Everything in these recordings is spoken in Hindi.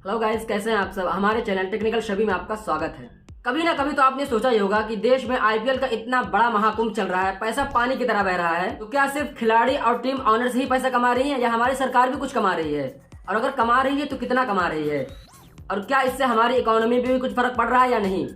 हेलो गाइस, कैसे हैं आप सब। हमारे चैनल टेक्निकल शबी में आपका स्वागत है। कभी ना कभी तो आपने सोचा ही होगा कि देश में आईपीएल का इतना बड़ा महाकुंभ चल रहा है, पैसा पानी की तरह बह रहा है, तो क्या सिर्फ खिलाड़ी और टीम ऑनर्स ही पैसा कमा रही हैं या हमारी सरकार भी कुछ कमा रही है? और अगर कमा रही है तो कितना कमा रही है? और क्या इससे हमारी इकोनॉमी पे भी कुछ फर्क पड़ रहा है या नहीं?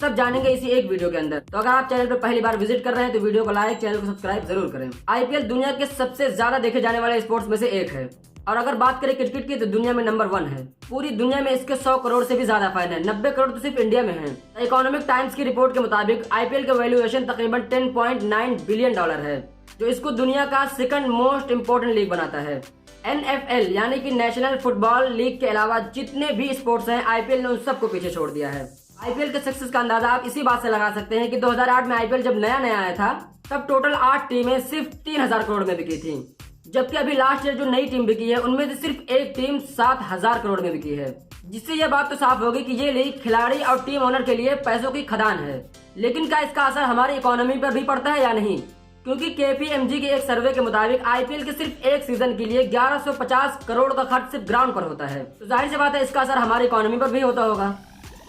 सब जानेंगे इसी एक वीडियो के अंदर। तो अगर आप चैनल पर पहली बार विजिट कर रहे हैं तो वीडियो को लाइक, चैनल को सब्सक्राइब जरूर करें। आईपीएल दुनिया के सबसे ज्यादा देखे जाने वाले स्पोर्ट्स में से एक है। और अगर बात करें क्रिकेट की तो दुनिया में नंबर 1 है। पूरी दुनिया में इसके 100 करोड़ से भी ज्यादा फैन है। 90 करोड़ तो सिर्फ इंडिया में है। इकोनॉमिक टाइम्स की रिपोर्ट के मुताबिक आईपीएल का वैल्यूएशन तकरीबन $10.9 बिलियन है, जो इसको दुनिया का सेकंड मोस्ट इम्पोर्टेंट लीग बनाता है। NFL यानी कि नेशनल फुटबॉल लीग के अलावा जितने भी स्पोर्ट्स हैं, आईपीएल ने उन सबको पीछे छोड़ दिया है। आईपीएल के सक्सेस का अंदाजा आप इसी बात से लगा सकते हैं कि 2008 में आईपीएल जब नया आया था तब टोटल 8 टीमें सिर्फ 3000 करोड़ में बिकी थी, जबकि अभी लास्ट ईयर जो नई टीम बिकी है उनमें से सिर्फ एक टीम 7000 करोड़ में बिकी है। जिससे यह बात तो साफ होगी कि ये लीग खिलाड़ी और टीम ओनर के लिए पैसों की खदान है। लेकिन क्या इसका असर हमारी इकोनॉमी पर भी पड़ता है या नहीं? क्योंकि केपीएमजी के एक सर्वे के मुताबिक आईपीएल के सिर्फ एक सीजन के लिए 1150 करोड़ का खर्च सिर्फ ग्राउंड पर होता है। तो जाहिर सी बात है इसका असर हमारी इकोनॉमी पर भी होता होगा।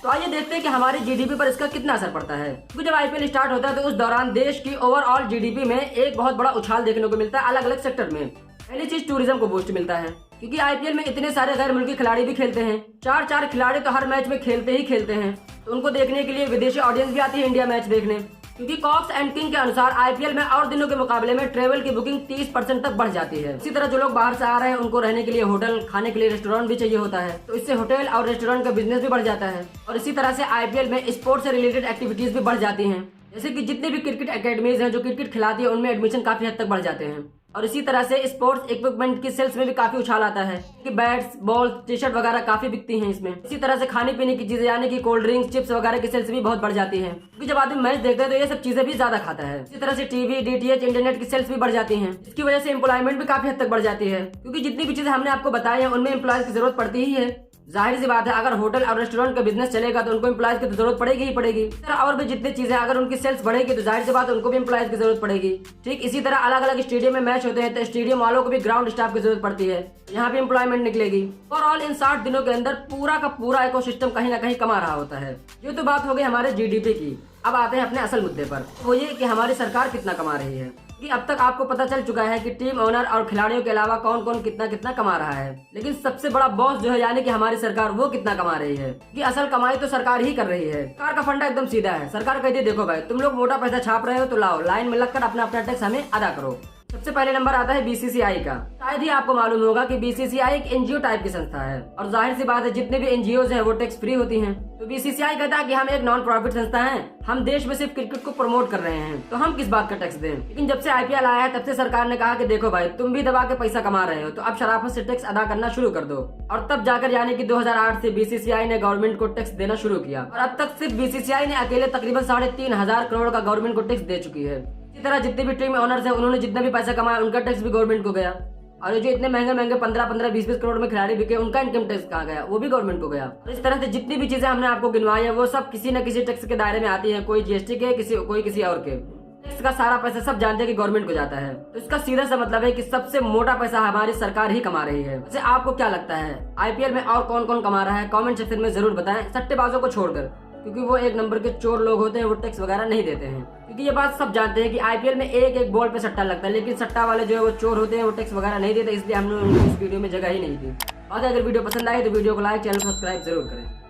तो आइए देखते हैं कि हमारी जीडीपी पर इसका कितना असर पड़ता है। क्योंकि जब आईपीएल स्टार्ट होता है तो उस दौरान देश की ओवरऑल जीडीपी में एक बहुत बड़ा उछाल देखने को मिलता है अलग अलग सेक्टर में। पहली चीज टूरिज्म को बूस्ट मिलता है, क्योंकि आईपीएल में इतने सारे गैर मुल्की खिलाड़ी भी खेलते हैं। 4 खिलाड़ी तो हर मैच में खेलते ही खेलते हैं, तो उनको देखने के लिए विदेशी ऑडियंस भी आती है इंडिया मैच देखने। क्योंकि कॉक्स एंड किंग के अनुसार आईपीएल में और दिनों के मुकाबले में ट्रेवल की बुकिंग 30% तक बढ़ जाती है। इसी तरह जो लोग बाहर से आ रहे हैं उनको रहने के लिए होटल, खाने के लिए रेस्टोरेंट भी चाहिए होता है, तो इससे होटल और रेस्टोरेंट का बिजनेस भी बढ़ जाता है। और इसी तरह से आईपीएल में स्पोर्ट्स से रिलेटेड एक्टिविटीज भी बढ़ जाती हैं, जैसे कि जितने भी क्रिकेट एकेडमीज हैं जो क्रिकेट खिलाती है उनमें एडमिशन काफी हद तक बढ़ जाते हैं। और इसी तरह से स्पोर्ट्स इक्विपमेंट की सेल्स में भी काफी उछाल आता है कि बैट्स, बॉल, टी शर्ट वगैरह काफी बिकती हैं इसमें। इसी तरह से खाने पीने की चीजें यानी कि कोल्ड ड्रिंक्स, चिप्स वगैरह की सेल्स भी बहुत बढ़ जाती हैं, क्योंकि जब आदमी मैच देखता है तो ये सब चीजें भी ज्यादा खाता है। इसी तरह से टीवी, डीटीएच, इंटरनेट की सेल्स भी बढ़ जाती हैं। इसकी वजह से एम्प्लॉयमेंट भी काफी हद तक बढ़ जाती है, क्योंकि जितनी भी चीजें हमने आपको बताई है उनमें एम्प्लॉयज की जरूरत पड़ती ही है। जाहिर सी बात है अगर होटल और रेस्टोरेंट का बिजनेस चलेगा तो उनको एम्प्लॉयज की तो जरूरत पड़ेगी ही पड़ेगी। और भी जितनी चीजें अगर उनकी सेल्स बढ़ेगी तो जाहिर सी बात है उनको भी एम्प्लॉयज की जरूरत पड़ेगी। ठीक इसी तरह अलग अलग स्टेडियम में मैच होते हैं तो स्टेडियम वालों को भी ग्राउंड स्टाफ की जरूरत पड़ती है, यहाँ भी एम्प्लॉयमेंट निकलेगी। ओवरऑल इन 60 दिनों के अंदर पूरा का पूरा इकोसिस्टम कहीं ना कहीं कमा रहा होता है। ये तो बात हो गई हमारे जीडीपी की। अब आते हैं अपने असल मुद्दे पर, वो ये कि हमारी सरकार कितना कमा रही है। कि अब तक आपको पता चल चुका है कि टीम ओनर और खिलाड़ियों के अलावा कौन कौन कितना कितना कमा रहा है, लेकिन सबसे बड़ा बॉस जो है यानी कि हमारी सरकार, वो कितना कमा रही है। कि असल कमाई तो सरकार ही कर रही है। सरकार का फंडा एकदम सीधा है। सरकार कहती है देखो भाई, तुम लोग मोटा पैसा छाप रहे हो तो लाओ, लाइन में लगकर अपना अपना टैक्स हमें अदा करो। सबसे पहले नंबर आता है बीसीसीआई का। शायद ही आपको मालूम होगा कि बीसीसीआई एक एनजीओ टाइप की संस्था है, और जाहिर सी बात है जितने भी एनजीओ हैं वो टैक्स फ्री होती हैं। तो बीसीसीआई कहता है कि हम एक नॉन प्रॉफिट संस्था हैं, हम देश में सिर्फ क्रिकेट को प्रमोट कर रहे हैं, तो हम किस बात का टैक्स दें। लेकिन जब से आईपीएल आया है तब से सरकार ने कहा कि देखो भाई, तुम भी दबा के पैसा कमा रहे हो तो अब शराफत से टैक्स अदा करना शुरू कर दो। और तब जाकर यानी कि 2008 से बीसीसीआई ने गवर्नमेंट को टैक्स देना शुरू किया, और अब तक सिर्फ बीसीसीआई ने अकेले तकरीबन 3500 करोड़ का गवर्नमेंट को टैक्स दे चुकी है। इसी तरह जितने भी टीम ओनर्स हैं उन्होंने जितना भी पैसा कमाया उनका टैक्स भी गवर्नमेंट को गया। और जो इतने महंगे 15-15, 20-20 करोड़ में खिलाड़ी बिके उनका इनकम टैक्स कहाँ गया, वो भी गवर्नमेंट को गया। और इस तरह से जितनी भी चीजें हमने आपको गिनवाई है वो सब किसी न किसी टैक्स के दायरे में आती है। कोई जीएसटी के, कोई किसी और के। टैक्स का सारा पैसा सब जानते हैं कि गवर्नमेंट को जाता है। तो इसका सीधा सा मतलब है कि सबसे मोटा पैसा हमारी सरकार ही कमा रही है। वैसे आपको क्या लगता है आईपीएल में और कौन कौन कमा रहा है? कमेंट सेक्शन में जरूर बताएं, सट्टेबाजों को छोड़कर, क्योंकि वो एक नंबर के चोर लोग होते हैं, वो टैक्स वगैरह नहीं देते हैं। क्योंकि ये बात सब जानते हैं कि आईपीएल में एक बॉल पे सट्टा लगता है, लेकिन सट्टा वाले जो है वो चोर होते हैं, वो टैक्स वगैरह नहीं देते, इसलिए हमने उनको इस वीडियो में जगह ही नहीं दी। और अगर वीडियो पसंद आए तो वीडियो को लाइक, चैनल सब्सक्राइब जरूर करें।